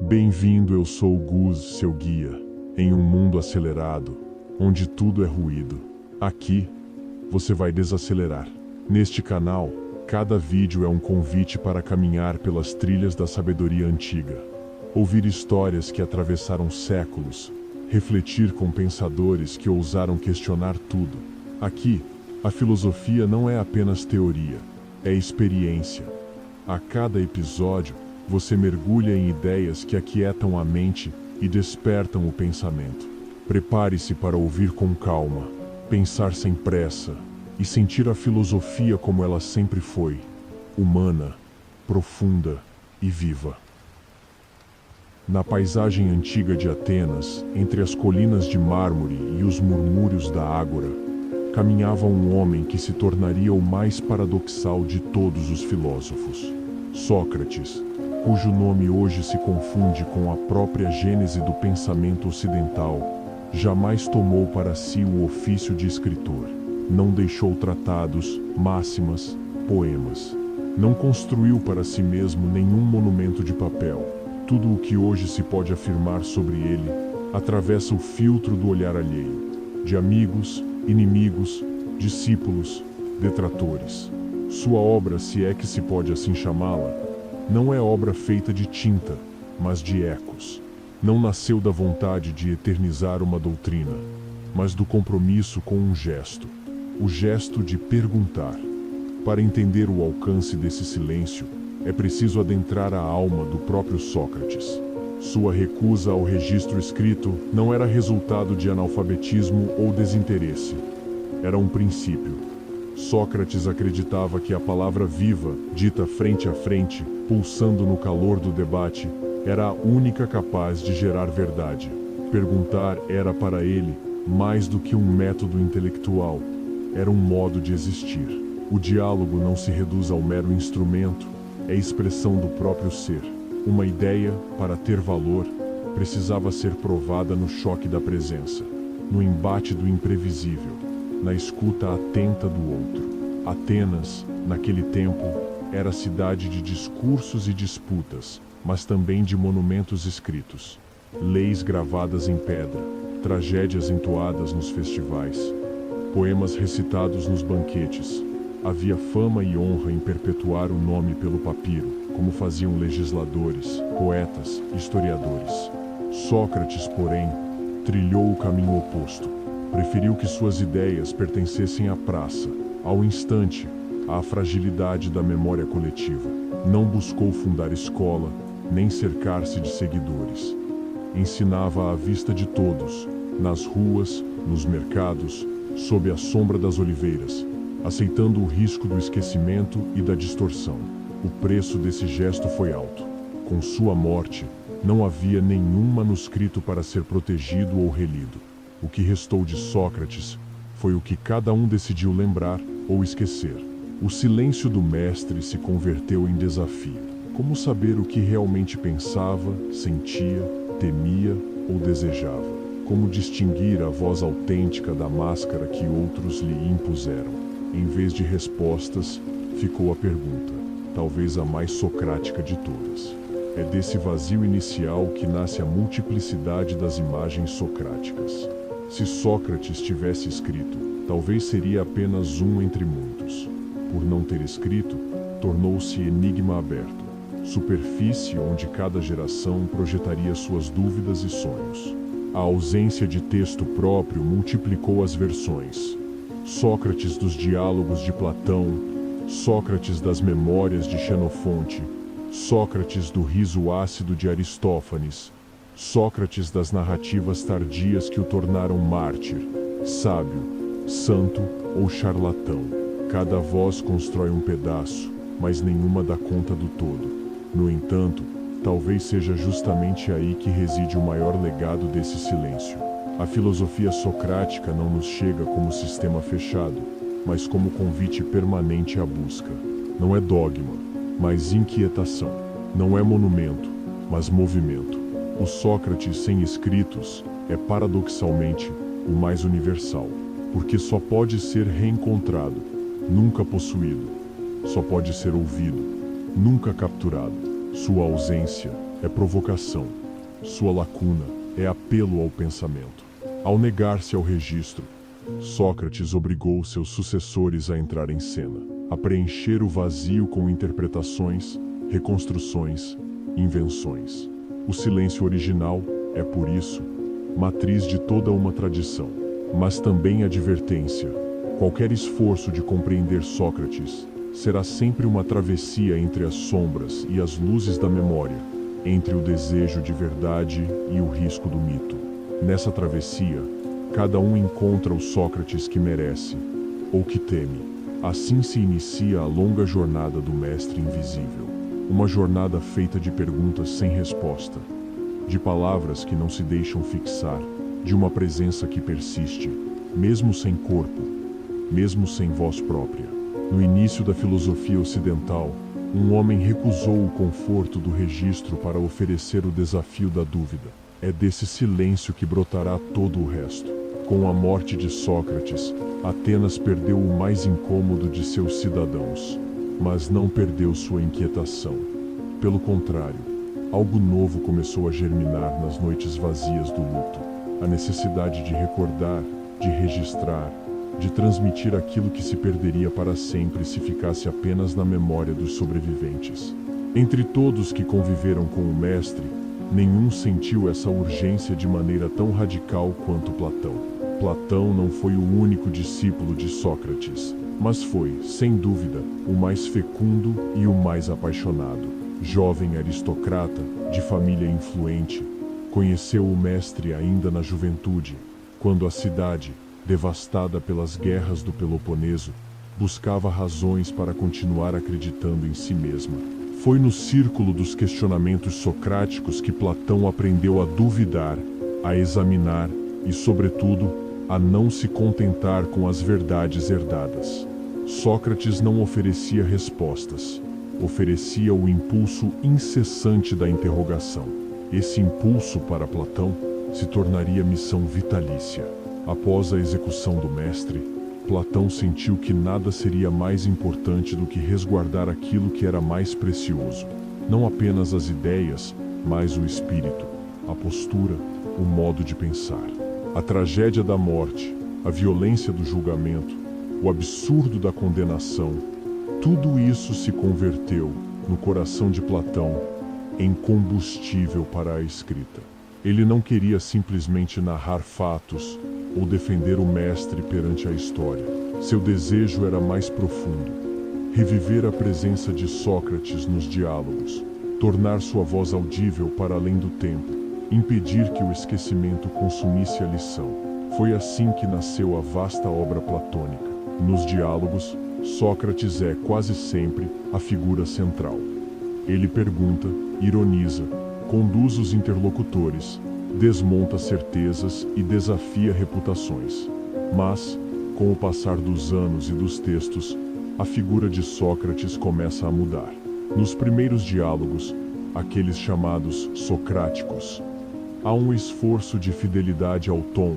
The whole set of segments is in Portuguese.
Bem-vindo, eu sou o Gus, seu guia, em um mundo acelerado, onde tudo é ruído. Aqui, você vai desacelerar. Neste canal, cada vídeo é um convite para caminhar pelas trilhas da sabedoria antiga. Ouvir histórias que atravessaram séculos, refletir com pensadores que ousaram questionar tudo. Aqui, a filosofia não é apenas teoria, é experiência. A cada episódio, você mergulha em ideias que aquietam a mente e despertam o pensamento. Prepare-se para ouvir com calma, pensar sem pressa e sentir a filosofia como ela sempre foi, humana, profunda e viva. Na paisagem antiga de Atenas, entre as colinas de mármore e os murmúrios da ágora, caminhava um homem que se tornaria o mais paradoxal de todos os filósofos, Sócrates, cujo nome hoje se confunde com a própria gênese do pensamento ocidental. Jamais tomou para si o ofício de escritor. Não deixou tratados, máximas, poemas. Não construiu para si mesmo nenhum monumento de papel. Tudo o que hoje se pode afirmar sobre ele atravessa o filtro do olhar alheio, de amigos, inimigos, discípulos, detratores. Sua obra, se é que se pode assim chamá-la, não é obra feita de tinta, mas de ecos. Não nasceu da vontade de eternizar uma doutrina, mas do compromisso com um gesto, o gesto de perguntar. Para entender o alcance desse silêncio, é preciso adentrar a alma do próprio Sócrates. Sua recusa ao registro escrito não era resultado de analfabetismo ou desinteresse. Era um princípio. Sócrates acreditava que a palavra viva, dita frente a frente, pulsando no calor do debate, era a única capaz de gerar verdade. Perguntar era para ele mais do que um método intelectual, era um modo de existir. O diálogo não se reduz ao mero instrumento, é expressão do próprio ser. Uma ideia, para ter valor, precisava ser provada no choque da presença, no embate do imprevisível, na escuta atenta do outro. Atenas, naquele tempo, era cidade de discursos e disputas, mas também de monumentos escritos, leis gravadas em pedra, tragédias entoadas nos festivais, poemas recitados nos banquetes. Havia fama e honra em perpetuar o nome pelo papiro, como faziam legisladores, poetas, historiadores. Sócrates, porém, trilhou o caminho oposto. Preferiu que suas ideias pertencessem à praça, ao instante, à fragilidade da memória coletiva. Não buscou fundar escola, nem cercar-se de seguidores. Ensinava à vista de todos, nas ruas, nos mercados, sob a sombra das oliveiras, aceitando o risco do esquecimento e da distorção. O preço desse gesto foi alto. Com sua morte, não havia nenhum manuscrito para ser protegido ou relido. O que restou de Sócrates foi o que cada um decidiu lembrar ou esquecer. O silêncio do mestre se converteu em desafio. Como saber o que realmente pensava, sentia, temia ou desejava? Como distinguir a voz autêntica da máscara que outros lhe impuseram? Em vez de respostas, ficou a pergunta, talvez a mais socrática de todas. É desse vazio inicial que nasce a multiplicidade das imagens socráticas. Se Sócrates tivesse escrito, talvez seria apenas um entre muitos. Por não ter escrito, tornou-se enigma aberto, superfície onde cada geração projetaria suas dúvidas e sonhos. A ausência de texto próprio multiplicou as versões. Sócrates dos diálogos de Platão, Sócrates das memórias de Xenofonte, Sócrates do riso ácido de Aristófanes, Sócrates das narrativas tardias que o tornaram mártir, sábio, santo ou charlatão. Cada voz constrói um pedaço, mas nenhuma dá conta do todo. No entanto, talvez seja justamente aí que reside o maior legado desse silêncio. A filosofia socrática não nos chega como sistema fechado, mas como convite permanente à busca. Não é dogma, mas inquietação. Não é monumento, mas movimento. O Sócrates sem escritos é paradoxalmente o mais universal, porque só pode ser reencontrado, nunca possuído. Só pode ser ouvido, nunca capturado. Sua ausência é provocação. Sua lacuna é apelo ao pensamento. Ao negar-se ao registro, Sócrates obrigou seus sucessores a entrar em cena, a preencher o vazio com interpretações, reconstruções, invenções. O silêncio original é, por isso, matriz de toda uma tradição, mas também advertência. Qualquer esforço de compreender Sócrates será sempre uma travessia entre as sombras e as luzes da memória, entre o desejo de verdade e o risco do mito. Nessa travessia, cada um encontra o Sócrates que merece, ou que teme. Assim se inicia a longa jornada do mestre invisível. Uma jornada feita de perguntas sem resposta, de palavras que não se deixam fixar, de uma presença que persiste, mesmo sem corpo, mesmo sem voz própria. No início da filosofia ocidental, um homem recusou o conforto do registro para oferecer o desafio da dúvida. É desse silêncio que brotará todo o resto. Com a morte de Sócrates, Atenas perdeu o mais incômodo de seus cidadãos, mas não perdeu sua inquietação. Pelo contrário, algo novo começou a germinar nas noites vazias do luto. A necessidade de recordar, de registrar, de transmitir aquilo que se perderia para sempre se ficasse apenas na memória dos sobreviventes. Entre todos que conviveram com o mestre, nenhum sentiu essa urgência de maneira tão radical quanto Platão. Platão não foi o único discípulo de Sócrates, mas foi, sem dúvida, o mais fecundo e o mais apaixonado. Jovem aristocrata, de família influente, conheceu o mestre ainda na juventude, quando a cidade, devastada pelas guerras do Peloponeso, buscava razões para continuar acreditando em si mesma. Foi no círculo dos questionamentos socráticos que Platão aprendeu a duvidar, a examinar e, sobretudo, a não se contentar com as verdades herdadas. Sócrates não oferecia respostas, oferecia o impulso incessante da interrogação. Esse impulso, para Platão, se tornaria missão vitalícia. Após a execução do mestre, Platão sentiu que nada seria mais importante do que resguardar aquilo que era mais precioso. Não apenas as ideias, mas o espírito, a postura, o modo de pensar. A tragédia da morte, a violência do julgamento, o absurdo da condenação, tudo isso se converteu, no coração de Platão, em combustível para a escrita. Ele não queria simplesmente narrar fatos ou defender o mestre perante a história. Seu desejo era mais profundo. Reviver a presença de Sócrates nos diálogos, tornar sua voz audível para além do tempo, impedir que o esquecimento consumisse a lição. Foi assim que nasceu a vasta obra platônica. Nos diálogos, Sócrates é, quase sempre, a figura central. Ele pergunta, ironiza, conduz os interlocutores, desmonta certezas e desafia reputações. Mas, com o passar dos anos e dos textos, a figura de Sócrates começa a mudar. Nos primeiros diálogos, aqueles chamados socráticos, há um esforço de fidelidade ao tom,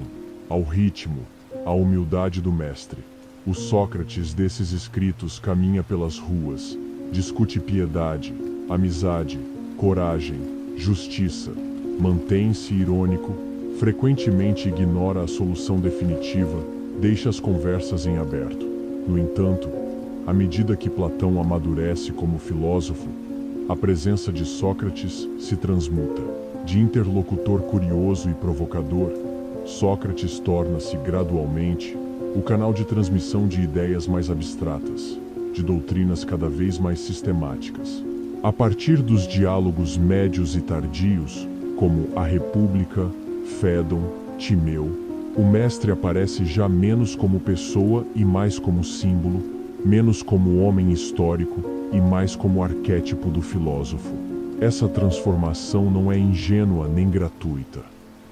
ao ritmo, à humildade do mestre. O Sócrates desses escritos caminha pelas ruas, discute piedade, amizade, coragem, justiça, mantém-se irônico, frequentemente ignora a solução definitiva, deixa as conversas em aberto. No entanto, à medida que Platão amadurece como filósofo, a presença de Sócrates se transmuta. De interlocutor curioso e provocador, Sócrates torna-se gradualmente o canal de transmissão de ideias mais abstratas, de doutrinas cada vez mais sistemáticas. A partir dos diálogos médios e tardios, como A República, Fédon, Timeu, o mestre aparece já menos como pessoa e mais como símbolo, menos como homem histórico e mais como arquétipo do filósofo. Essa transformação não é ingênua nem gratuita.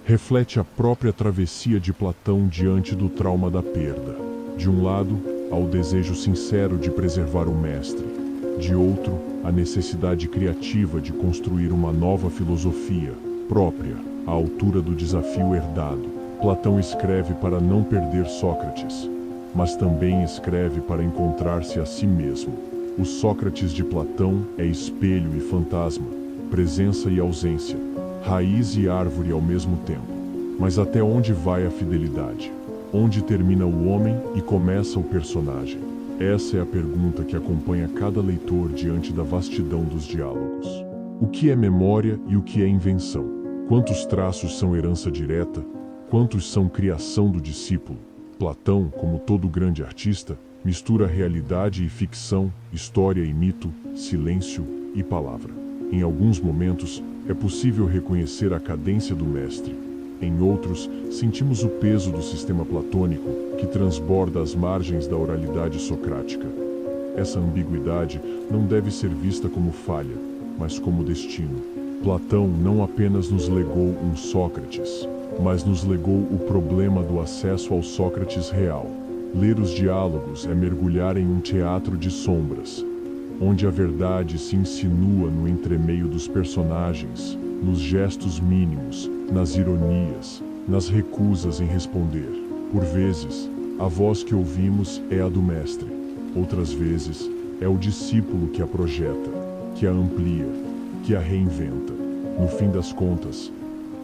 Reflete a própria travessia de Platão diante do trauma da perda. De um lado, há o desejo sincero de preservar o mestre. De outro, a necessidade criativa de construir uma nova filosofia, própria, à altura do desafio herdado. Platão escreve para não perder Sócrates, mas também escreve para encontrar-se a si mesmo. O Sócrates de Platão é espelho e fantasma, presença e ausência, raiz e árvore ao mesmo tempo. Mas até onde vai a fidelidade? Onde termina o homem e começa o personagem? Essa é a pergunta que acompanha cada leitor diante da vastidão dos diálogos. O que é memória e o que é invenção? Quantos traços são herança direta? Quantos são criação do discípulo? Platão, como todo grande artista, mistura realidade e ficção, história e mito, silêncio e palavra. Em alguns momentos, é possível reconhecer a cadência do mestre. Em outros, sentimos o peso do sistema platônico, que transborda as margens da oralidade socrática. Essa ambiguidade não deve ser vista como falha, mas como destino. Platão não apenas nos legou um Sócrates, mas nos legou o problema do acesso ao Sócrates real. Ler os diálogos é mergulhar em um teatro de sombras, onde a verdade se insinua no entremeio dos personagens, nos gestos mínimos, nas ironias, nas recusas em responder. Por vezes, a voz que ouvimos é a do mestre. Outras vezes, é o discípulo que a projeta, que a amplia, que a reinventa. No fim das contas,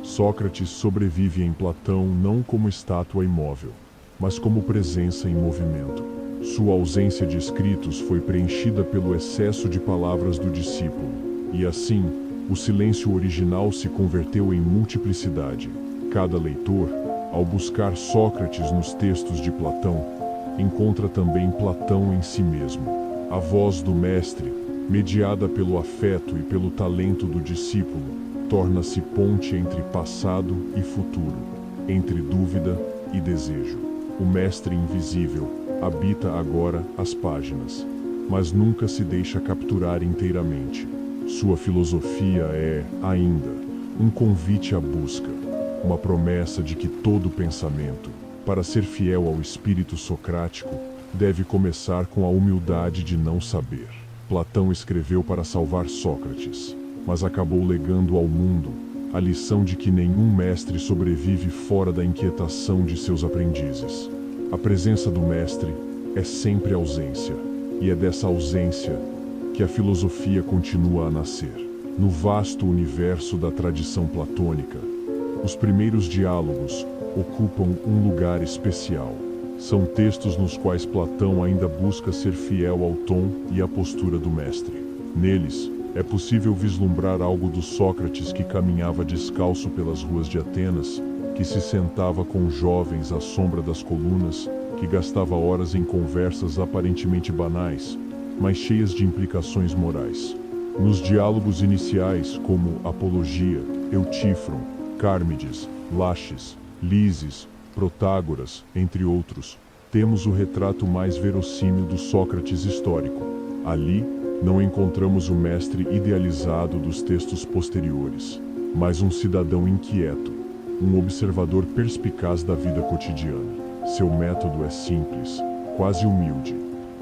Sócrates sobrevive em Platão não como estátua imóvel, mas como presença em movimento. Sua ausência de escritos foi preenchida pelo excesso de palavras do discípulo, e assim, o silêncio original se converteu em multiplicidade. Cada leitor, ao buscar Sócrates nos textos de Platão, encontra também Platão em si mesmo. A voz do mestre, mediada pelo afeto e pelo talento do discípulo, torna-se ponte entre passado e futuro, entre dúvida e desejo. O mestre invisível habita agora as páginas, mas nunca se deixa capturar inteiramente. Sua filosofia é, ainda, um convite à busca, uma promessa de que todo pensamento, para ser fiel ao espírito socrático, deve começar com a humildade de não saber. Platão escreveu para salvar Sócrates, mas acabou legando ao mundo a lição de que nenhum mestre sobrevive fora da inquietação de seus aprendizes. A presença do mestre é sempre ausência, e é dessa ausência que a filosofia continua a nascer. No vasto universo da tradição platônica, os primeiros diálogos ocupam um lugar especial. São textos nos quais Platão ainda busca ser fiel ao tom e à postura do mestre. Neles, é possível vislumbrar algo do Sócrates que caminhava descalço pelas ruas de Atenas, que se sentava com jovens à sombra das colunas, que gastava horas em conversas aparentemente banais, mas cheias de implicações morais. Nos diálogos iniciais, como Apologia, Eutífron, Cármides, Laches, Lises, Protágoras, entre outros, temos o retrato mais verossímil do Sócrates histórico. Ali, não encontramos o mestre idealizado dos textos posteriores, mas um cidadão inquieto, um observador perspicaz da vida cotidiana. Seu método é simples, quase humilde.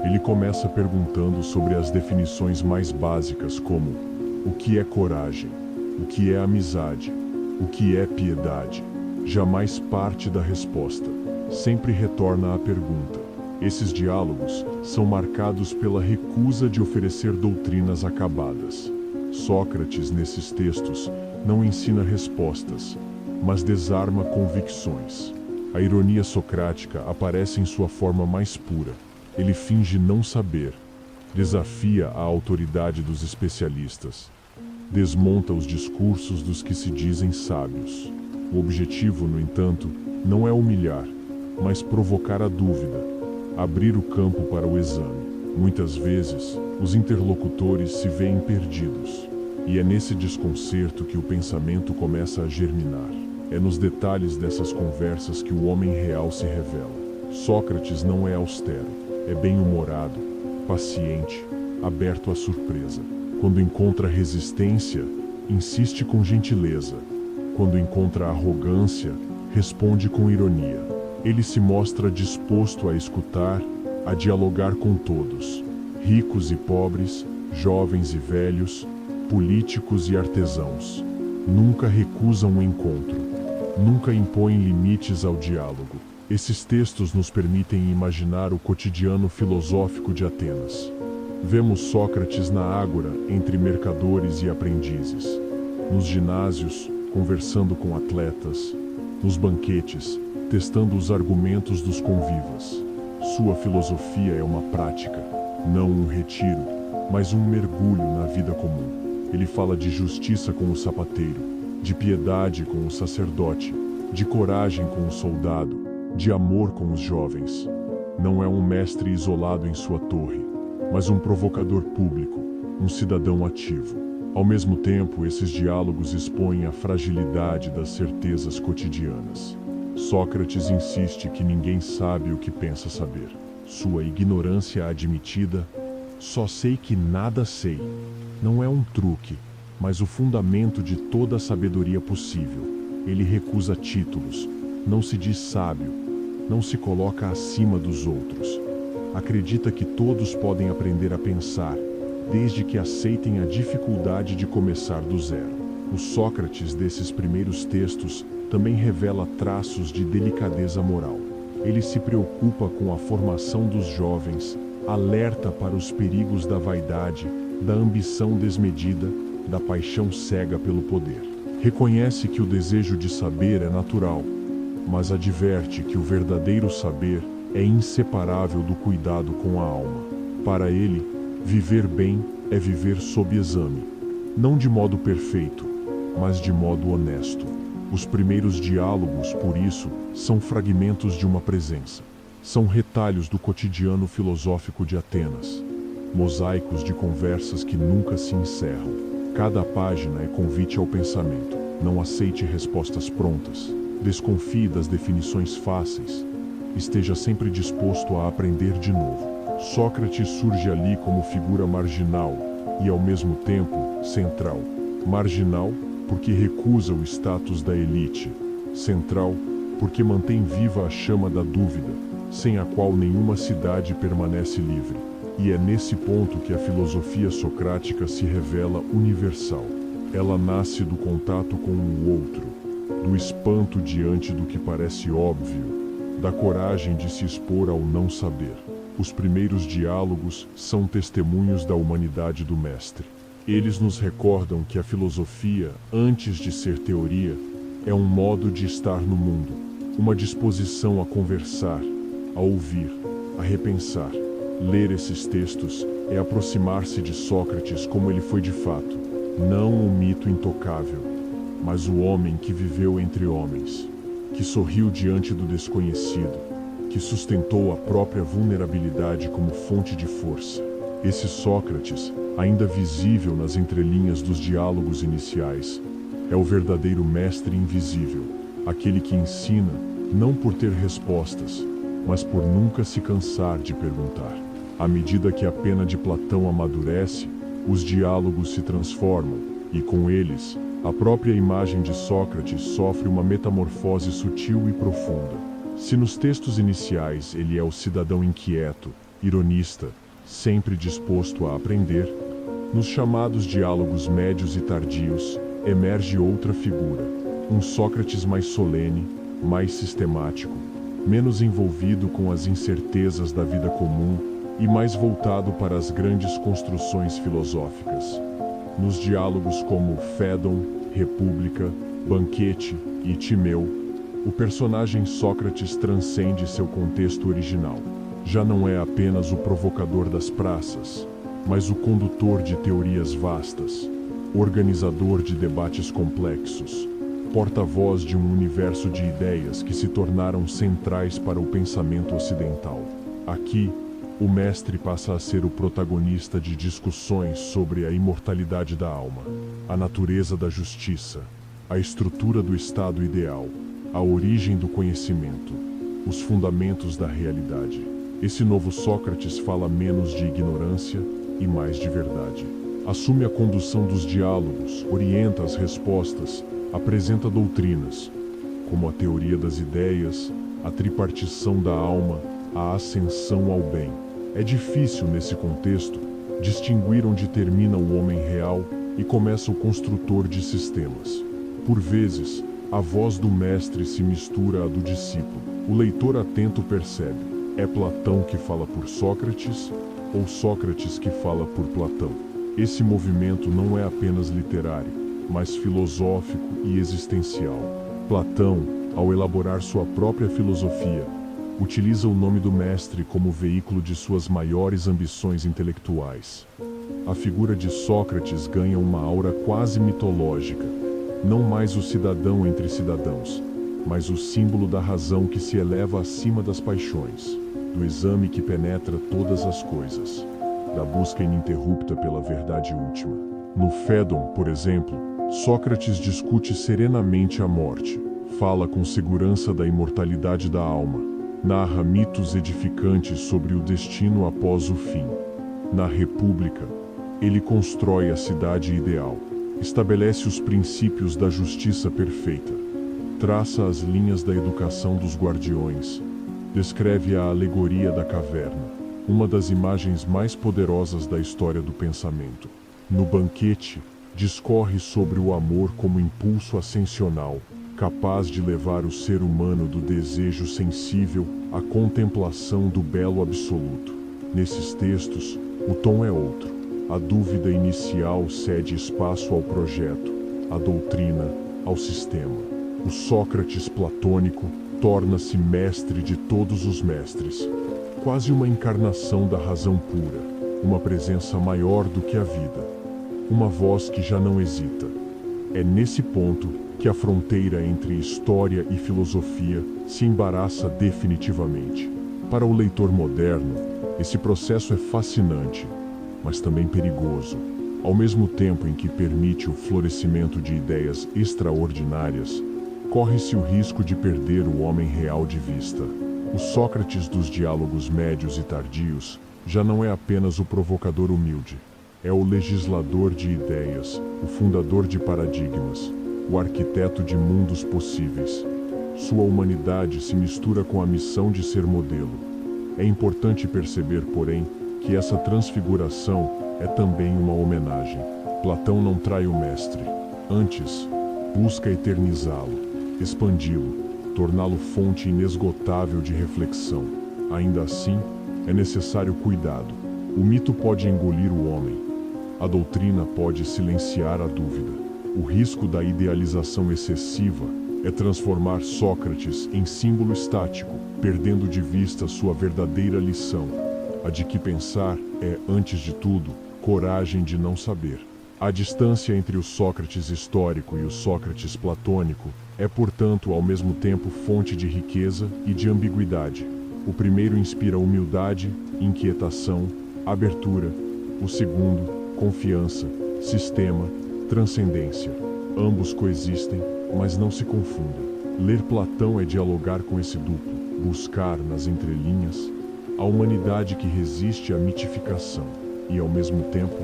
Ele começa perguntando sobre as definições mais básicas, como o que é coragem, o que é amizade, o que é piedade. Jamais parte da resposta, sempre retorna à pergunta. Esses diálogos são marcados pela recusa de oferecer doutrinas acabadas. Sócrates, nesses textos, não ensina respostas, mas desarma convicções. A ironia socrática aparece em sua forma mais pura. Ele finge não saber, desafia a autoridade dos especialistas, desmonta os discursos dos que se dizem sábios. O objetivo, no entanto, não é humilhar, mas provocar a dúvida, abrir o campo para o exame. Muitas vezes, os interlocutores se veem perdidos, e é nesse desconcerto que o pensamento começa a germinar. É nos detalhes dessas conversas que o homem real se revela. Sócrates não é austero, é bem-humorado, paciente, aberto à surpresa. Quando encontra resistência, insiste com gentileza. Quando encontra arrogância, responde com ironia. Ele se mostra disposto a escutar, a dialogar com todos, ricos e pobres, jovens e velhos, políticos e artesãos. Nunca recusa um encontro, nunca impõe limites ao diálogo. Esses textos nos permitem imaginar o cotidiano filosófico de Atenas. Vemos Sócrates na ágora entre mercadores e aprendizes, nos ginásios, conversando com atletas, nos banquetes, testando os argumentos dos convivas. Sua filosofia é uma prática, não um retiro, mas um mergulho na vida comum. Ele fala de justiça com o sapateiro, de piedade com o sacerdote, de coragem com o soldado, de amor com os jovens. Não é um mestre isolado em sua torre, mas um provocador público, um cidadão ativo. Ao mesmo tempo, esses diálogos expõem a fragilidade das certezas cotidianas. Sócrates insiste que ninguém sabe o que pensa saber. Sua ignorância admitida, só sei que nada sei, não é um truque, mas o fundamento de toda a sabedoria possível. Ele recusa títulos, não se diz sábio, não se coloca acima dos outros. Acredita que todos podem aprender a pensar, desde que aceitem a dificuldade de começar do zero. O Sócrates desses primeiros textos também revela traços de delicadeza moral. Ele se preocupa com a formação dos jovens, alerta para os perigos da vaidade, da ambição desmedida, da paixão cega pelo poder. Reconhece que o desejo de saber é natural, mas adverte que o verdadeiro saber é inseparável do cuidado com a alma. Para ele, viver bem é viver sob exame, não de modo perfeito, mas de modo honesto. Os primeiros diálogos, por isso, são fragmentos de uma presença. São retalhos do cotidiano filosófico de Atenas, mosaicos de conversas que nunca se encerram. Cada página é convite ao pensamento. Não aceite respostas prontas. Desconfie das definições fáceis. Esteja sempre disposto a aprender de novo. Sócrates surge ali como figura marginal e, ao mesmo tempo, central. Marginal porque recusa o status da elite. Central porque mantém viva a chama da dúvida, sem a qual nenhuma cidade permanece livre. E é nesse ponto que a filosofia socrática se revela universal. Ela nasce do contato com o outro, do espanto diante do que parece óbvio, da coragem de se expor ao não saber. Os primeiros diálogos são testemunhos da humanidade do mestre. Eles nos recordam que a filosofia, antes de ser teoria, é um modo de estar no mundo, uma disposição a conversar, a ouvir, a repensar. Ler esses textos é aproximar-se de Sócrates como ele foi de fato, não um mito intocável, mas o homem que viveu entre homens, que sorriu diante do desconhecido, que sustentou a própria vulnerabilidade como fonte de força. Esse Sócrates, ainda visível nas entrelinhas dos diálogos iniciais, é o verdadeiro mestre invisível, aquele que ensina não por ter respostas, mas por nunca se cansar de perguntar. À medida que a pena de Platão amadurece, os diálogos se transformam, e com eles, a própria imagem de Sócrates sofre uma metamorfose sutil e profunda. Se nos textos iniciais ele é o cidadão inquieto, ironista, sempre disposto a aprender, nos chamados diálogos médios e tardios, emerge outra figura, um Sócrates mais solene, mais sistemático, menos envolvido com as incertezas da vida comum e mais voltado para as grandes construções filosóficas. Nos diálogos como Fédon, República, Banquete e Timeu, o personagem Sócrates transcende seu contexto original. Já não é apenas o provocador das praças, mas o condutor de teorias vastas, organizador de debates complexos, porta-voz de um universo de ideias que se tornaram centrais para o pensamento ocidental. Aqui, o mestre passa a ser o protagonista de discussões sobre a imortalidade da alma, a natureza da justiça, a estrutura do estado ideal, a origem do conhecimento, os fundamentos da realidade. Esse novo Sócrates fala menos de ignorância e mais de verdade. Assume a condução dos diálogos, orienta as respostas, apresenta doutrinas, como a teoria das ideias, a tripartição da alma, a ascensão ao bem. É difícil, nesse contexto, distinguir onde termina o homem real e começa o construtor de sistemas. Por vezes, a voz do mestre se mistura à do discípulo. O leitor atento percebe: é Platão que fala por Sócrates ou Sócrates que fala por Platão. Esse movimento não é apenas literário, mas filosófico e existencial. Platão, ao elaborar sua própria filosofia, utiliza o nome do mestre como veículo de suas maiores ambições intelectuais. A figura de Sócrates ganha uma aura quase mitológica, não mais o cidadão entre cidadãos, mas o símbolo da razão que se eleva acima das paixões, do exame que penetra todas as coisas, da busca ininterrupta pela verdade última. No Fédon, por exemplo, Sócrates discute serenamente a morte, fala com segurança da imortalidade da alma, narra mitos edificantes sobre o destino após o fim. Na República, ele constrói a cidade ideal, estabelece os princípios da justiça perfeita, traça as linhas da educação dos guardiões, descreve a alegoria da caverna, uma das imagens mais poderosas da história do pensamento. No Banquete, discorre sobre o amor como impulso ascensional, capaz de levar o ser humano do desejo sensível à contemplação do belo absoluto. Nesses textos, o tom é outro. A dúvida inicial cede espaço ao projeto, a doutrina ao sistema. O Sócrates platônico torna-se mestre de todos os mestres, quase uma encarnação da razão pura, uma presença maior do que a vida, uma voz que já não hesita. É nesse ponto que a fronteira entre história e filosofia se embaraça definitivamente. Para o leitor moderno, esse processo é fascinante, mas também perigoso. Ao mesmo tempo em que permite o florescimento de ideias extraordinárias, corre-se o risco de perder o homem real de vista. O Sócrates dos diálogos médios e tardios já não é apenas o provocador humilde. É o legislador de ideias, o fundador de paradigmas, o arquiteto de mundos possíveis. Sua humanidade se mistura com a missão de ser modelo. É importante perceber, porém, que essa transfiguração é também uma homenagem. Platão não trai o mestre. Antes, busca eternizá-lo, expandi-lo, torná-lo fonte inesgotável de reflexão. Ainda assim, é necessário cuidado. O mito pode engolir o homem. A doutrina pode silenciar a dúvida. O risco da idealização excessiva é transformar Sócrates em símbolo estático, perdendo de vista sua verdadeira lição, a de que pensar é, antes de tudo, coragem de não saber. A distância entre o Sócrates histórico e o Sócrates platônico é, portanto, ao mesmo tempo fonte de riqueza e de ambiguidade. O primeiro inspira humildade, inquietação, abertura. O segundo, confiança, sistema, transcendência. Ambos coexistem, mas não se confundem. Ler Platão é dialogar com esse duplo, buscar, nas entrelinhas, a humanidade que resiste à mitificação e, ao mesmo tempo,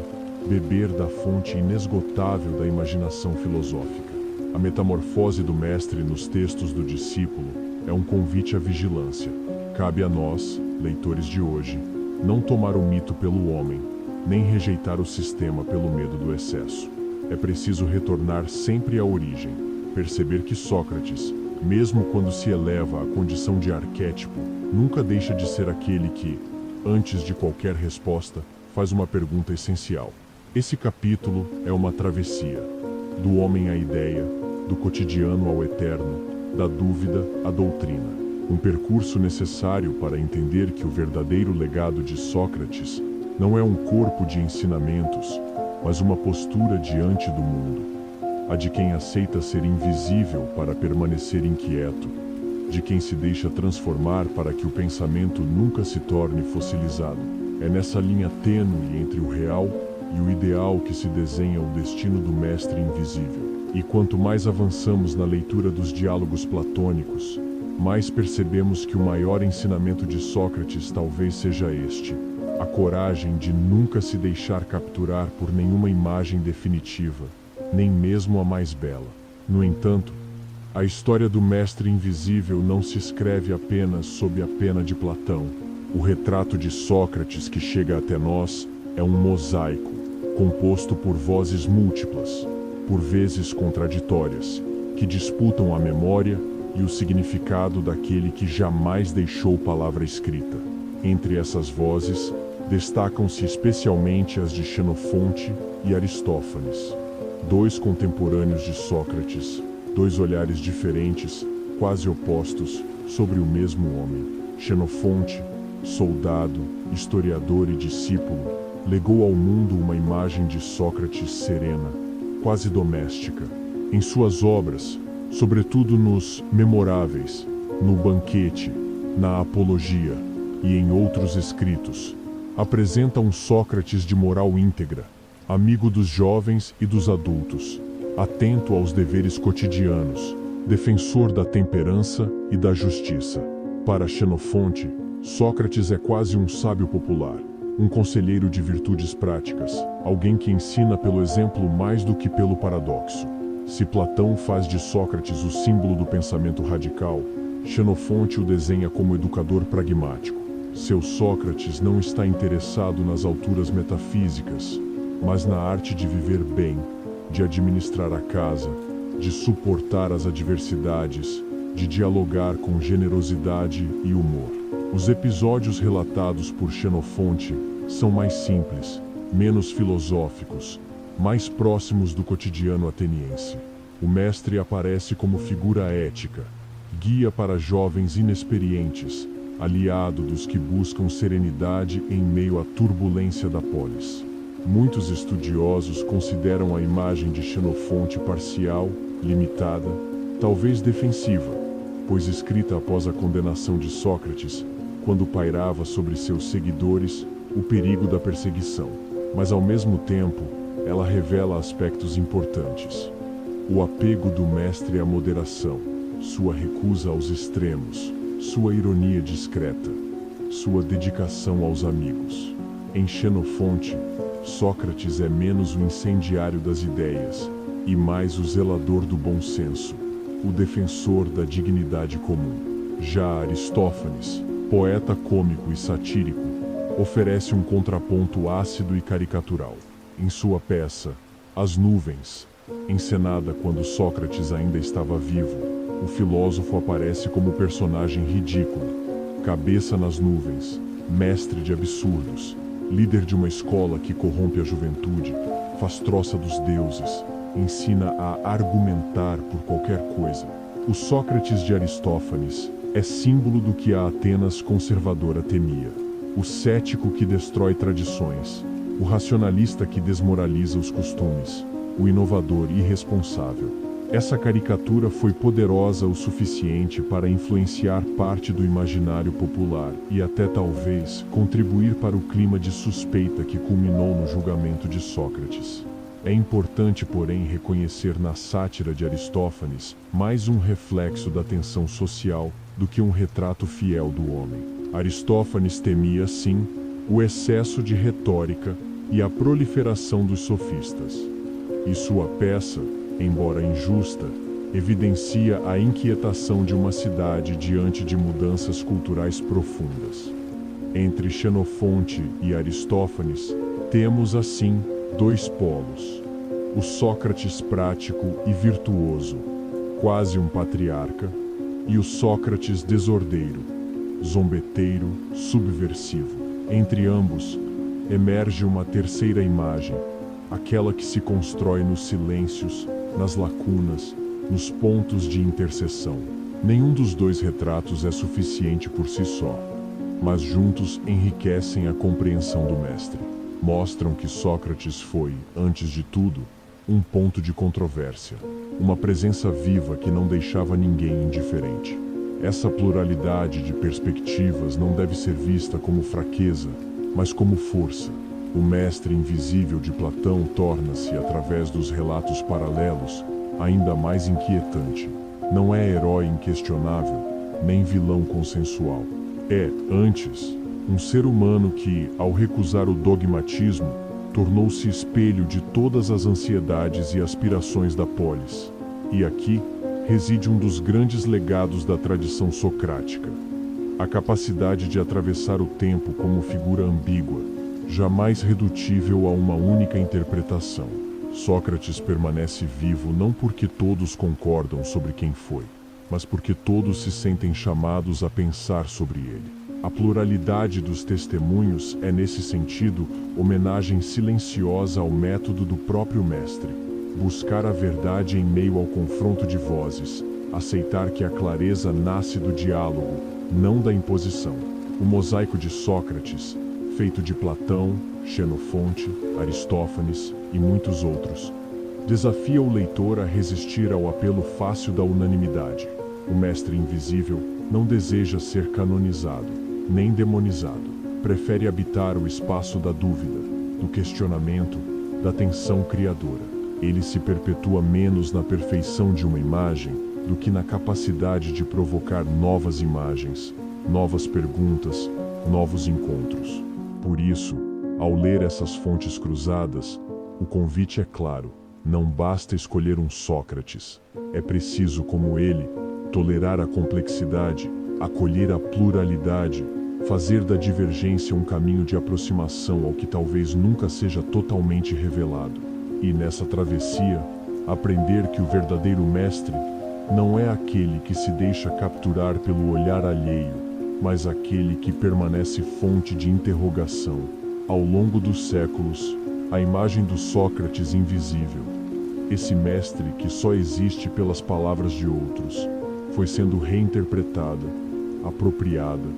beber da fonte inesgotável da imaginação filosófica. A metamorfose do mestre nos textos do discípulo é um convite à vigilância. Cabe a nós, leitores de hoje, não tomar o mito pelo homem, nem rejeitar o sistema pelo medo do excesso. É preciso retornar sempre à origem, perceber que Sócrates, mesmo quando se eleva à condição de arquétipo, nunca deixa de ser aquele que, antes de qualquer resposta, faz uma pergunta essencial. Esse capítulo é uma travessia, do homem à ideia, do cotidiano ao eterno, da dúvida à doutrina. Um percurso necessário para entender que o verdadeiro legado de Sócrates não é um corpo de ensinamentos, mas uma postura diante do mundo, a de quem aceita ser invisível para permanecer inquieto, de quem se deixa transformar para que o pensamento nunca se torne fossilizado. É nessa linha tênue entre o real e o ideal que se desenha o destino do mestre invisível. E quanto mais avançamos na leitura dos diálogos platônicos, mais percebemos que o maior ensinamento de Sócrates talvez seja este: a coragem de nunca se deixar capturar por nenhuma imagem definitiva, nem mesmo a mais bela. No entanto, a história do mestre invisível não se escreve apenas sob a pena de Platão. O retrato de Sócrates que chega até nós é um mosaico, composto por vozes múltiplas, por vezes contraditórias, que disputam a memória e o significado daquele que jamais deixou palavra escrita. Entre essas vozes, Destacam-se especialmente as de Xenofonte e Aristófanes, dois contemporâneos de Sócrates, dois olhares diferentes, quase opostos, sobre o mesmo homem. Xenofonte, soldado, historiador e discípulo, legou ao mundo uma imagem de Sócrates serena, quase doméstica. Em suas obras, sobretudo nos Memoráveis, no Banquete, na Apologia e em outros escritos, apresenta um Sócrates de moral íntegra, amigo dos jovens e dos adultos, atento aos deveres cotidianos, defensor da temperança e da justiça. Para Xenofonte, Sócrates é quase um sábio popular, um conselheiro de virtudes práticas, alguém que ensina pelo exemplo mais do que pelo paradoxo. Se Platão faz de Sócrates o símbolo do pensamento radical, Xenofonte o desenha como educador pragmático. Seu Sócrates não está interessado nas alturas metafísicas, mas na arte de viver bem, de administrar a casa, de suportar as adversidades, de dialogar com generosidade e humor. Os episódios relatados por Xenofonte são mais simples, menos filosóficos, mais próximos do cotidiano ateniense. O mestre aparece como figura ética, guia para jovens inexperientes, aliado dos que buscam serenidade em meio à turbulência da polis. Muitos estudiosos consideram a imagem de Xenofonte parcial, limitada, talvez defensiva, pois escrita após a condenação de Sócrates, quando pairava sobre seus seguidores o perigo da perseguição. Mas ao mesmo tempo, ela revela aspectos importantes. O apego do mestre à moderação, sua recusa aos extremos, sua ironia discreta, sua dedicação aos amigos. Em Xenofonte, Sócrates é menos o incendiário das ideias e mais o zelador do bom senso, o defensor da dignidade comum. Já Aristófanes, poeta cômico e satírico, oferece um contraponto ácido e caricatural. Em sua peça, As Nuvens, encenada quando Sócrates ainda estava vivo, o filósofo aparece como personagem ridículo, cabeça nas nuvens, mestre de absurdos, líder de uma escola que corrompe a juventude, faz troça dos deuses, ensina a argumentar por qualquer coisa. O Sócrates de Aristófanes é símbolo do que a Atenas conservadora temia: o cético que destrói tradições, o racionalista que desmoraliza os costumes, o inovador irresponsável. Essa caricatura foi poderosa o suficiente para influenciar parte do imaginário popular e até talvez contribuir para o clima de suspeita que culminou no julgamento de Sócrates. É importante, porém, reconhecer na sátira de Aristófanes mais um reflexo da tensão social do que um retrato fiel do homem. Aristófanes temia, sim, o excesso de retórica e a proliferação dos sofistas. E sua peça, embora injusta, evidencia a inquietação de uma cidade diante de mudanças culturais profundas. Entre Xenofonte e Aristófanes, temos assim dois polos: o Sócrates prático e virtuoso, quase um patriarca, e o Sócrates desordeiro, zombeteiro, subversivo. Entre ambos, emerge uma terceira imagem, aquela que se constrói nos silêncios, nas lacunas, nos pontos de interseção. Nenhum dos dois retratos é suficiente por si só, mas juntos enriquecem a compreensão do mestre. Mostram que Sócrates foi, antes de tudo, um ponto de controvérsia, uma presença viva que não deixava ninguém indiferente. Essa pluralidade de perspectivas não deve ser vista como fraqueza, mas como força. O mestre invisível de Platão torna-se, através dos relatos paralelos, ainda mais inquietante. Não é herói inquestionável, nem vilão consensual. É, antes, um ser humano que, ao recusar o dogmatismo, tornou-se espelho de todas as ansiedades e aspirações da polis. E aqui reside um dos grandes legados da tradição socrática: a capacidade de atravessar o tempo como figura ambígua, jamais redutível a uma única interpretação. Sócrates permanece vivo não porque todos concordam sobre quem foi, mas porque todos se sentem chamados a pensar sobre ele. A pluralidade dos testemunhos é, nesse sentido, homenagem silenciosa ao método do próprio mestre. Buscar a verdade em meio ao confronto de vozes, aceitar que a clareza nasce do diálogo, não da imposição. O mosaico de Sócrates, feito de Platão, Xenofonte, Aristófanes e muitos outros, desafia o leitor a resistir ao apelo fácil da unanimidade. O mestre invisível não deseja ser canonizado, nem demonizado. Prefere habitar o espaço da dúvida, do questionamento, da tensão criadora. Ele se perpetua menos na perfeição de uma imagem do que na capacidade de provocar novas imagens, novas perguntas, novos encontros. Por isso, ao ler essas fontes cruzadas, o convite é claro: não basta escolher um Sócrates. É preciso, como ele, tolerar a complexidade, acolher a pluralidade, fazer da divergência um caminho de aproximação ao que talvez nunca seja totalmente revelado. E nessa travessia, aprender que o verdadeiro mestre não é aquele que se deixa capturar pelo olhar alheio, mas aquele que permanece fonte de interrogação. Ao longo dos séculos, a imagem do Sócrates invisível, esse mestre que só existe pelas palavras de outros, foi sendo reinterpretada, apropriada,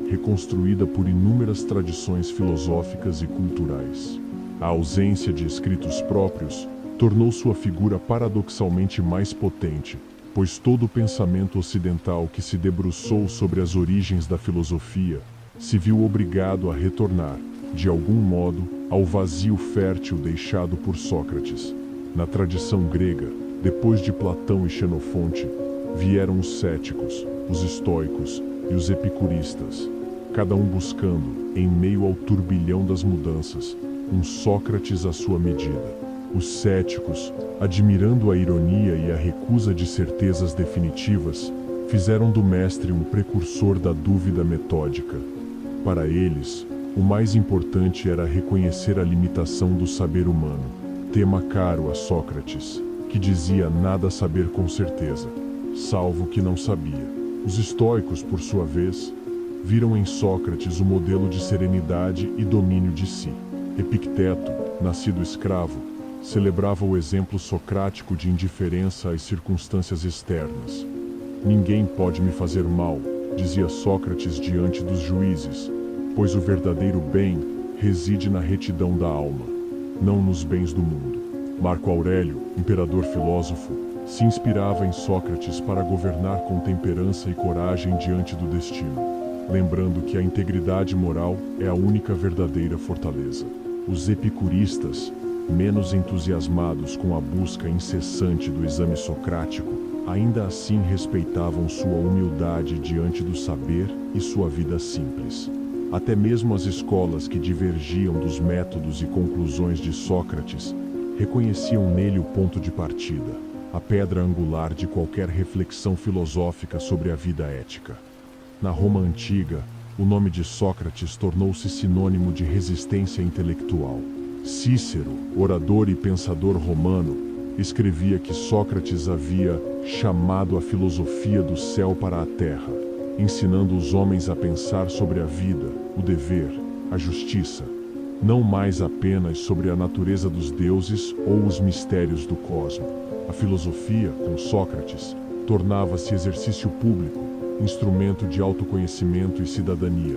reconstruída por inúmeras tradições filosóficas e culturais. A ausência de escritos próprios tornou sua figura paradoxalmente mais potente, pois todo o pensamento ocidental que se debruçou sobre as origens da filosofia se viu obrigado a retornar, de algum modo, ao vazio fértil deixado por Sócrates. Na tradição grega, depois de Platão e Xenofonte, vieram os céticos, os estoicos e os epicuristas, cada um buscando, em meio ao turbilhão das mudanças, um Sócrates à sua medida. Os céticos, admirando a ironia e a recusa de certezas definitivas, fizeram do mestre um precursor da dúvida metódica. Para eles, o mais importante era reconhecer a limitação do saber humano, tema caro a Sócrates, que dizia nada saber com certeza, salvo o que não sabia. Os estoicos, por sua vez, viram em Sócrates o modelo de serenidade e domínio de si. Epicteto, nascido escravo, celebrava o exemplo socrático de indiferença às circunstâncias externas. Ninguém pode me fazer mal, dizia Sócrates diante dos juízes, pois o verdadeiro bem reside na retidão da alma, não nos bens do mundo. Marco Aurélio, imperador filósofo, se inspirava em Sócrates para governar com temperança e coragem diante do destino, lembrando que a integridade moral é a única verdadeira fortaleza. Os epicuristas, menos entusiasmados com a busca incessante do exame socrático, ainda assim respeitavam sua humildade diante do saber e sua vida simples. Até mesmo as escolas que divergiam dos métodos e conclusões de Sócrates reconheciam nele o ponto de partida, a pedra angular de qualquer reflexão filosófica sobre a vida ética. Na Roma antiga, o nome de Sócrates tornou-se sinônimo de resistência intelectual. Cícero, orador e pensador romano, escrevia que Sócrates havia chamado a filosofia do céu para a terra, ensinando os homens a pensar sobre a vida, o dever, a justiça, não mais apenas sobre a natureza dos deuses ou os mistérios do cosmo. A filosofia, com Sócrates, tornava-se exercício público, instrumento de autoconhecimento e cidadania.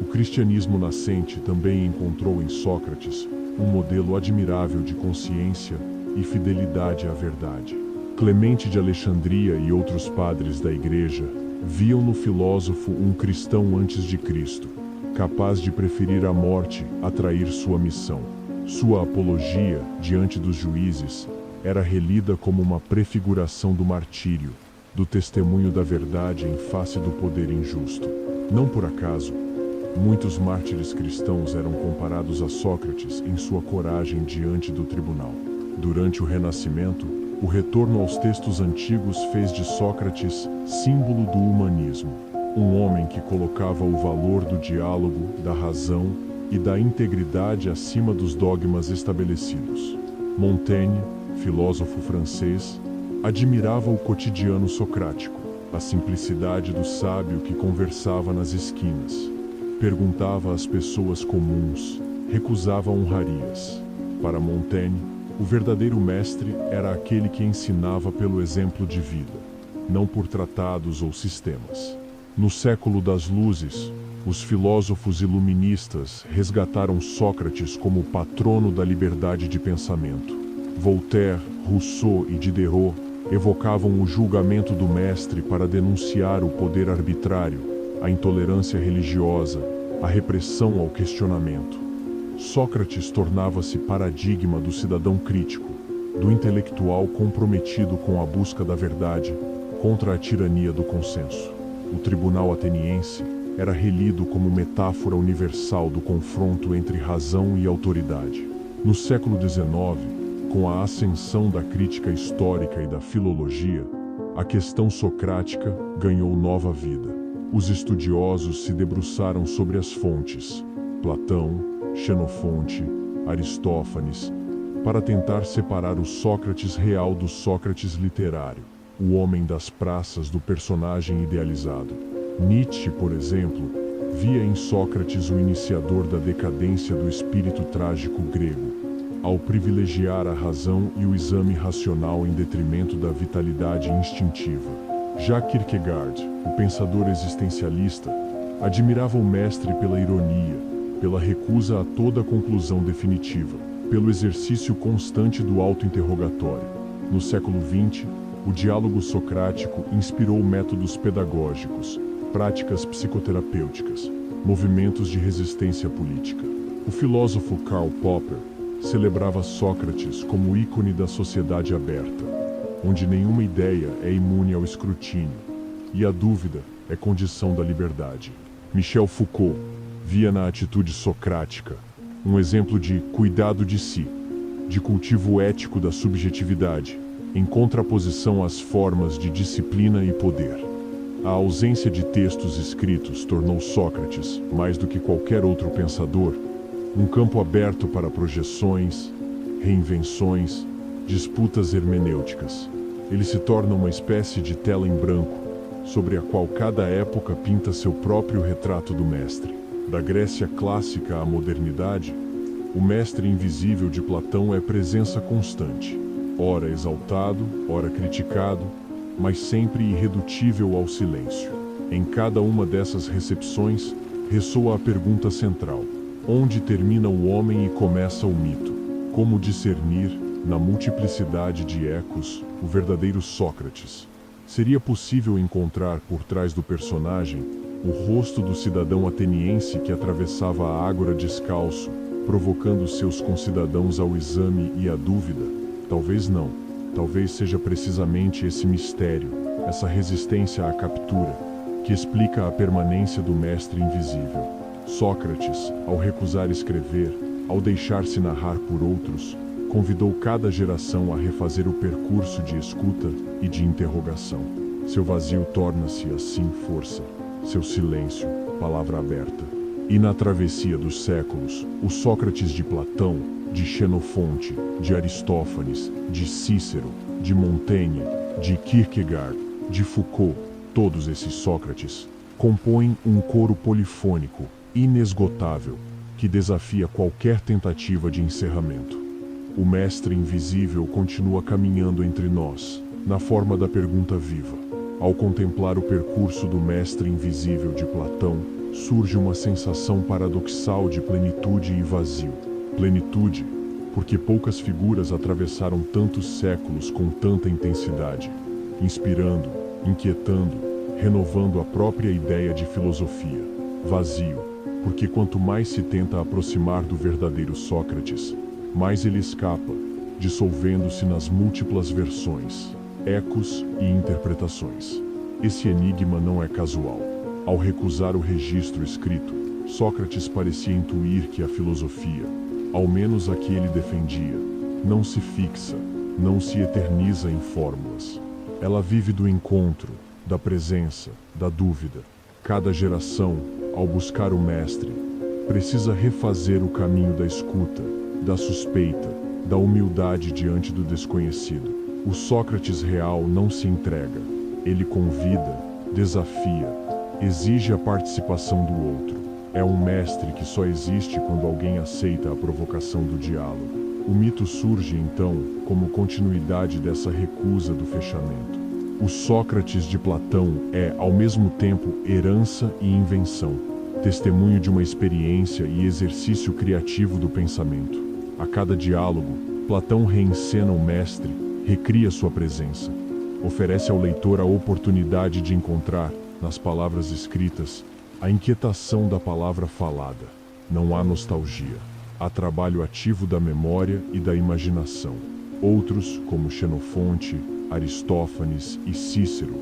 O cristianismo nascente também encontrou em Sócrates um modelo admirável de consciência e fidelidade à verdade. Clemente de Alexandria e outros padres da Igreja viam no filósofo um cristão antes de Cristo, capaz de preferir a morte a trair sua missão. Sua apologia, diante dos juízes, era relida como uma prefiguração do martírio, do testemunho da verdade em face do poder injusto. Não por acaso, muitos mártires cristãos eram comparados a Sócrates em sua coragem diante do tribunal. Durante o Renascimento, o retorno aos textos antigos fez de Sócrates símbolo do humanismo, um homem que colocava o valor do diálogo, da razão e da integridade acima dos dogmas estabelecidos. Montaigne, filósofo francês, admirava o cotidiano socrático, a simplicidade do sábio que conversava nas esquinas, perguntava às pessoas comuns, recusava honrarias. Para Montaigne, o verdadeiro mestre era aquele que ensinava pelo exemplo de vida, não por tratados ou sistemas. No século das luzes, os filósofos iluministas resgataram Sócrates como patrono da liberdade de pensamento. Voltaire, Rousseau e Diderot evocavam o julgamento do mestre para denunciar o poder arbitrário, a intolerância religiosa, a repressão ao questionamento. Sócrates tornava-se paradigma do cidadão crítico, do intelectual comprometido com a busca da verdade contra a tirania do consenso. O tribunal ateniense era relido como metáfora universal do confronto entre razão e autoridade. No século XIX, com a ascensão da crítica histórica e da filologia, a questão socrática ganhou nova vida. Os estudiosos se debruçaram sobre as fontes, Platão, Xenofonte, Aristófanes, para tentar separar o Sócrates real do Sócrates literário, o homem das praças do personagem idealizado. Nietzsche, por exemplo, via em Sócrates o iniciador da decadência do espírito trágico grego, ao privilegiar a razão e o exame racional em detrimento da vitalidade instintiva. Já Kierkegaard, o pensador existencialista, admirava o mestre pela ironia, pela recusa a toda conclusão definitiva, pelo exercício constante do auto-interrogatório. No século XX, o diálogo socrático inspirou métodos pedagógicos, práticas psicoterapêuticas, movimentos de resistência política. O filósofo Karl Popper celebrava Sócrates como ícone da sociedade aberta, onde nenhuma ideia é imune ao escrutínio, e a dúvida é condição da liberdade. Michel Foucault via na atitude socrática um exemplo de cuidado de si, de cultivo ético da subjetividade, em contraposição às formas de disciplina e poder. A ausência de textos escritos tornou Sócrates, mais do que qualquer outro pensador, um campo aberto para projeções, reinvenções, disputas hermenêuticas. Ele se torna uma espécie de tela em branco, sobre a qual cada época pinta seu próprio retrato do mestre. Da Grécia clássica à modernidade, o mestre invisível de Platão é presença constante, ora exaltado, ora criticado, mas sempre irredutível ao silêncio. Em cada uma dessas recepções, ressoa a pergunta central: onde termina o homem e começa o mito? Como discernir, na multiplicidade de ecos, o verdadeiro Sócrates? Seria possível encontrar por trás do personagem o rosto do cidadão ateniense que atravessava a ágora descalço, provocando seus concidadãos ao exame e à dúvida? Talvez não. Talvez seja precisamente esse mistério, essa resistência à captura, que explica a permanência do mestre invisível. Sócrates, ao recusar escrever, ao deixar-se narrar por outros, convidou cada geração a refazer o percurso de escuta e de interrogação. Seu vazio torna-se, assim, força, seu silêncio, palavra aberta. E na travessia dos séculos, o Sócrates de Platão, de Xenofonte, de Aristófanes, de Cícero, de Montaigne, de Kierkegaard, de Foucault, todos esses Sócrates, compõem um coro polifônico, inesgotável, que desafia qualquer tentativa de encerramento. O mestre invisível continua caminhando entre nós, na forma da pergunta viva. Ao contemplar o percurso do mestre invisível de Platão, surge uma sensação paradoxal de plenitude e vazio. Plenitude, porque poucas figuras atravessaram tantos séculos com tanta intensidade, inspirando, inquietando, renovando a própria ideia de filosofia. Vazio, porque quanto mais se tenta aproximar do verdadeiro Sócrates, mais ele escapa, dissolvendo-se nas múltiplas versões, ecos e interpretações. Esse enigma não é casual. Ao recusar o registro escrito, Sócrates parecia intuir que a filosofia, ao menos a que ele defendia, não se fixa, não se eterniza em fórmulas. Ela vive do encontro, da presença, da dúvida. Cada geração, ao buscar o mestre, precisa refazer o caminho da escuta, da suspeita, da humildade diante do desconhecido. O Sócrates real não se entrega. Ele convida, desafia, exige a participação do outro. É um mestre que só existe quando alguém aceita a provocação do diálogo. O mito surge, então, como continuidade dessa recusa do fechamento. O Sócrates de Platão é, ao mesmo tempo, herança e invenção, testemunho de uma experiência e exercício criativo do pensamento. A cada diálogo, Platão reencena o mestre, recria sua presença, oferece ao leitor a oportunidade de encontrar, nas palavras escritas, a inquietação da palavra falada. Não há nostalgia. Há trabalho ativo da memória e da imaginação. Outros, como Xenofonte, Aristófanes e Cícero,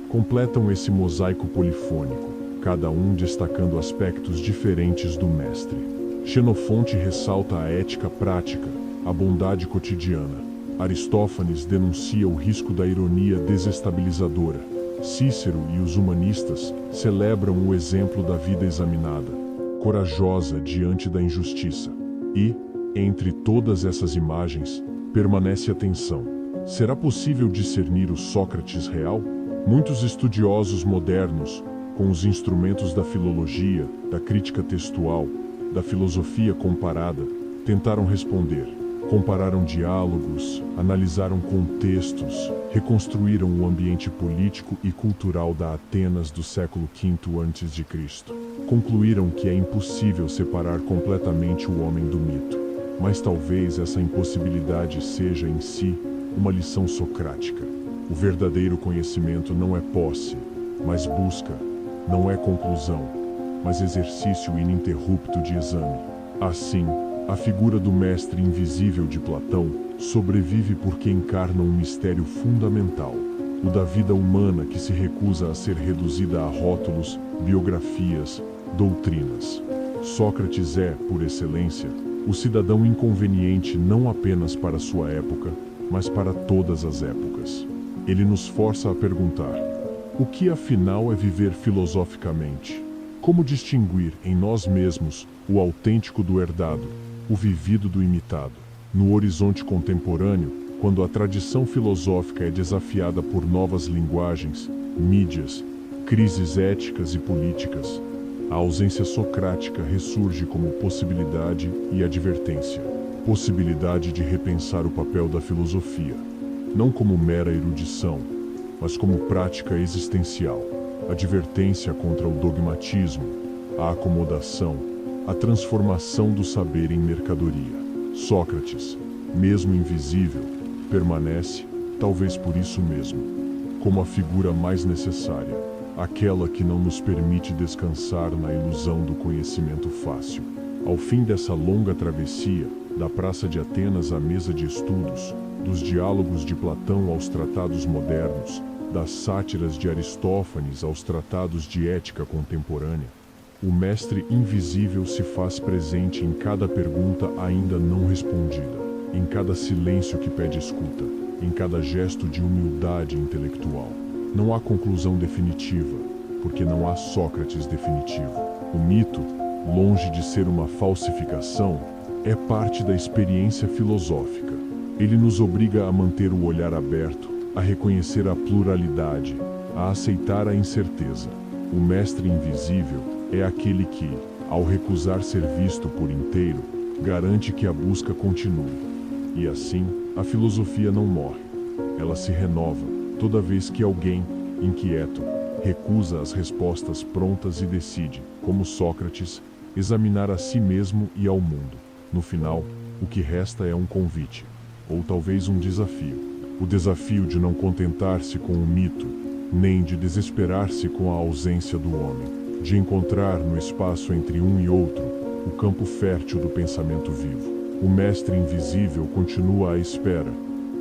completam esse mosaico polifônico, cada um destacando aspectos diferentes do mestre. Xenofonte ressalta a ética prática, a bondade cotidiana. Aristófanes denuncia o risco da ironia desestabilizadora. Cícero e os humanistas celebram o exemplo da vida examinada, corajosa diante da injustiça. E, entre todas essas imagens, permanece a tensão. Será possível discernir o Sócrates real? Muitos estudiosos modernos, com os instrumentos da filologia, da crítica textual, da filosofia comparada, tentaram responder. Compararam diálogos, analisaram contextos, reconstruíram o ambiente político e cultural da Atenas do século V a.C. Concluíram que é impossível separar completamente o homem do mito. Mas talvez essa impossibilidade seja em si uma lição socrática. O verdadeiro conhecimento não é posse, mas busca, não é conclusão, mas exercício ininterrupto de exame. Assim, a figura do mestre invisível de Platão sobrevive porque encarna um mistério fundamental, o da vida humana que se recusa a ser reduzida a rótulos, biografias, doutrinas. Sócrates é, por excelência, o cidadão inconveniente não apenas para sua época, mas para todas as épocas. Ele nos força a perguntar: o que afinal é viver filosoficamente? Como distinguir em nós mesmos o autêntico do herdado, o vivido do imitado? No horizonte contemporâneo, quando a tradição filosófica é desafiada por novas linguagens, mídias, crises éticas e políticas, a ausência socrática ressurge como possibilidade e advertência. Possibilidade de repensar o papel da filosofia, não como mera erudição, mas como prática existencial. Advertência contra o dogmatismo, a acomodação, a transformação do saber em mercadoria. Sócrates, mesmo invisível, permanece, talvez por isso mesmo, como a figura mais necessária, aquela que não nos permite descansar na ilusão do conhecimento fácil. Ao fim dessa longa travessia, da Praça de Atenas à mesa de estudos, dos diálogos de Platão aos tratados modernos, das sátiras de Aristófanes aos tratados de ética contemporânea, o mestre invisível se faz presente em cada pergunta ainda não respondida, em cada silêncio que pede escuta, em cada gesto de humildade intelectual. Não há conclusão definitiva, porque não há Sócrates definitivo. O mito, longe de ser uma falsificação, é parte da experiência filosófica. Ele nos obriga a manter o olhar aberto, a reconhecer a pluralidade, a aceitar a incerteza. O mestre invisível é aquele que, ao recusar ser visto por inteiro, garante que a busca continue. E assim, a filosofia não morre. Ela se renova toda vez que alguém, inquieto, recusa as respostas prontas e decide, como Sócrates, examinar a si mesmo e ao mundo. No final, o que resta é um convite, ou talvez um desafio. O desafio de não contentar-se com o mito, nem de desesperar-se com a ausência do homem, de encontrar no espaço entre um e outro o campo fértil do pensamento vivo. O mestre invisível continua à espera,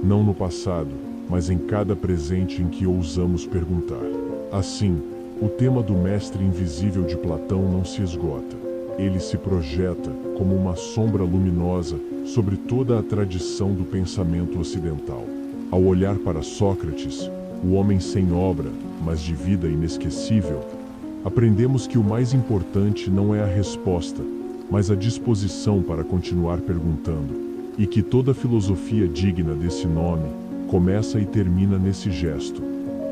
não no passado, mas em cada presente em que ousamos perguntar. Assim, o tema do mestre invisível de Platão não se esgota. Ele se projeta como uma sombra luminosa sobre toda a tradição do pensamento ocidental. Ao olhar para Sócrates, o homem sem obra, mas de vida inesquecível, aprendemos que o mais importante não é a resposta, mas a disposição para continuar perguntando, e que toda filosofia digna desse nome começa e termina nesse gesto,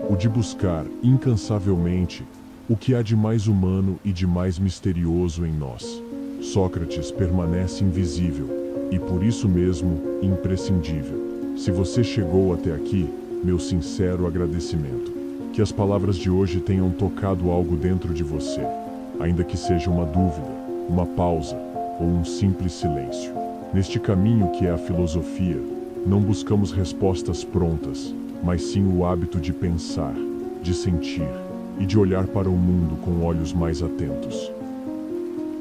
o de buscar incansavelmente, O que há de mais humano e de mais misterioso em nós? Sócrates permanece invisível e, por isso mesmo, imprescindível. Se você chegou até aqui, meu sincero agradecimento. Que as palavras de hoje tenham tocado algo dentro de você, ainda que seja uma dúvida, uma pausa ou um simples silêncio. Neste caminho que é a filosofia, não buscamos respostas prontas, mas sim o hábito de pensar, de sentir e de olhar para o mundo com olhos mais atentos.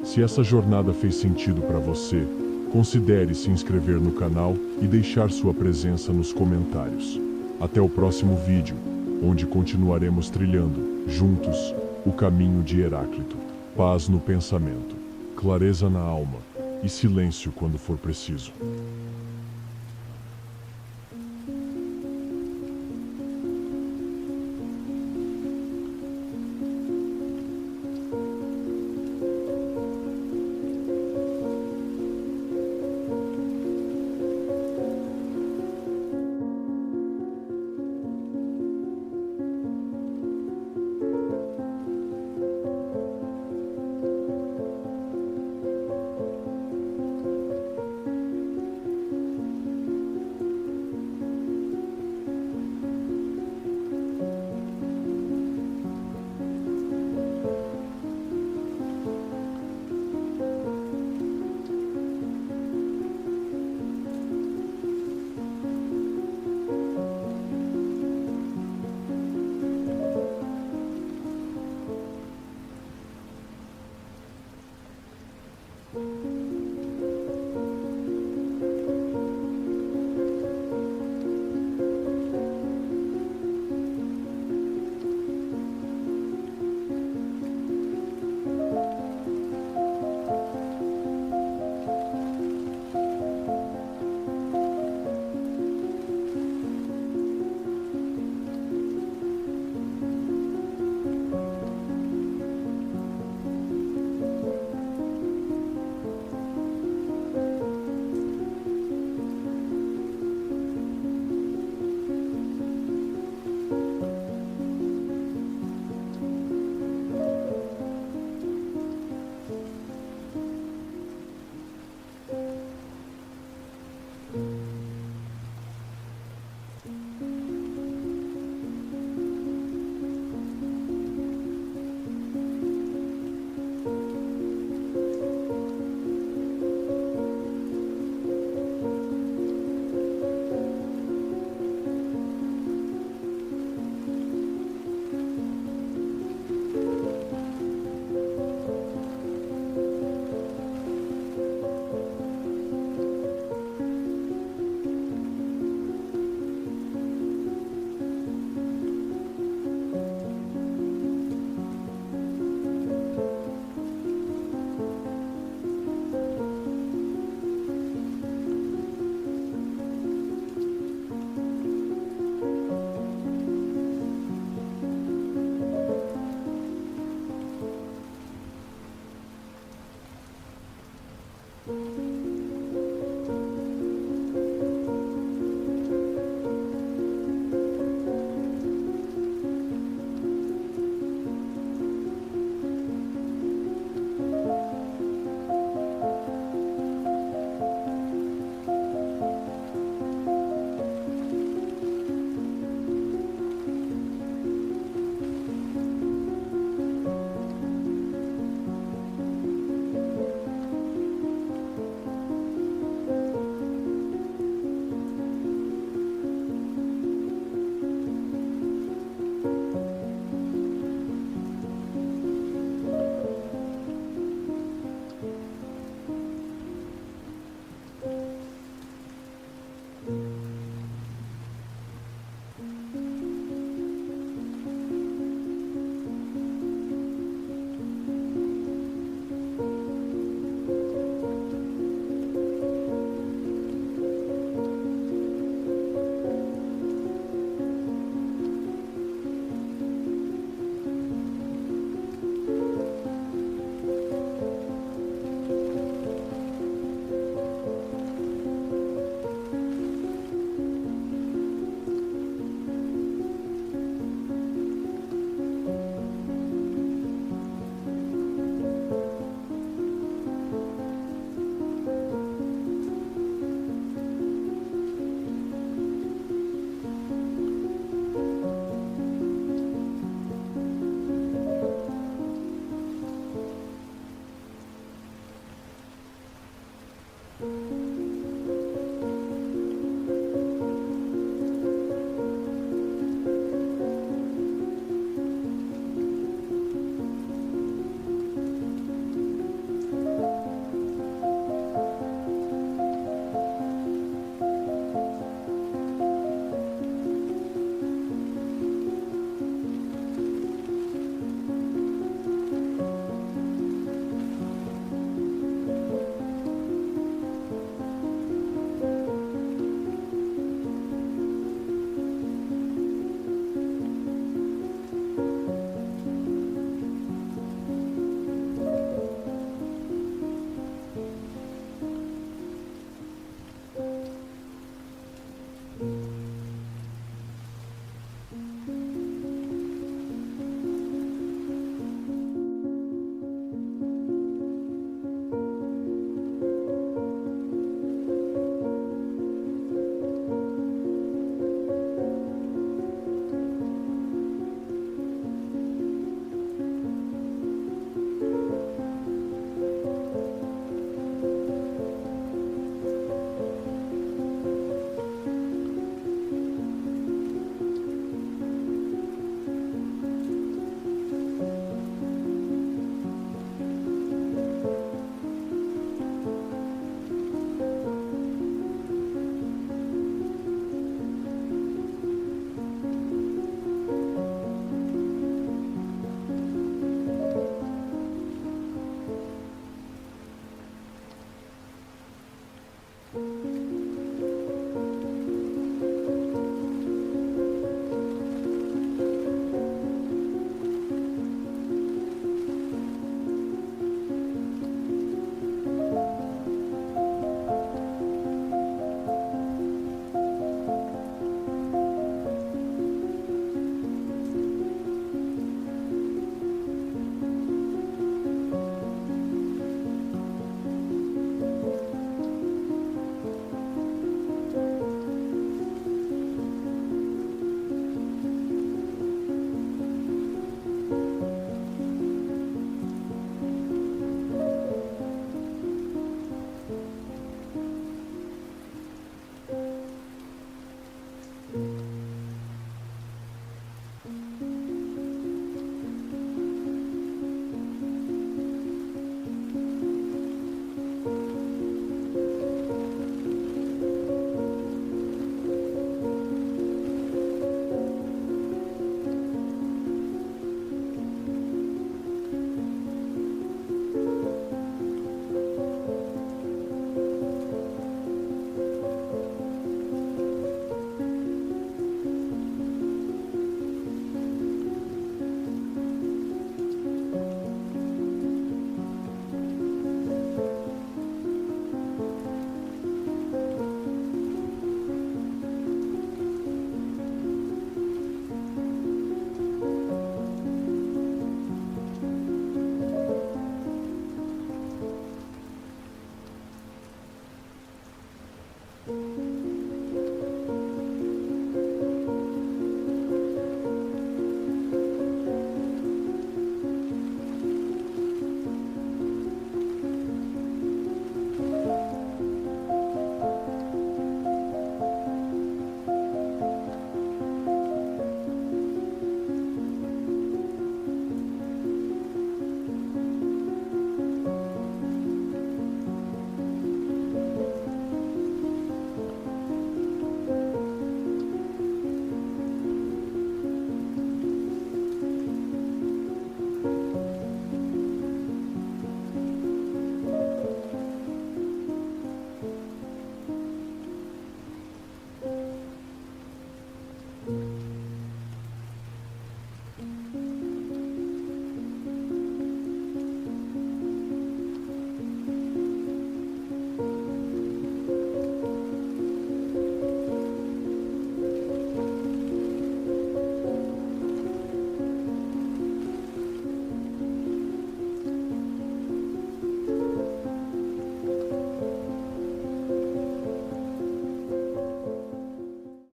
Se essa jornada fez sentido para você, considere se inscrever no canal e deixar sua presença nos comentários. Até o próximo vídeo, onde continuaremos trilhando, juntos, o caminho de Heráclito. Paz no pensamento, clareza na alma e silêncio quando for preciso.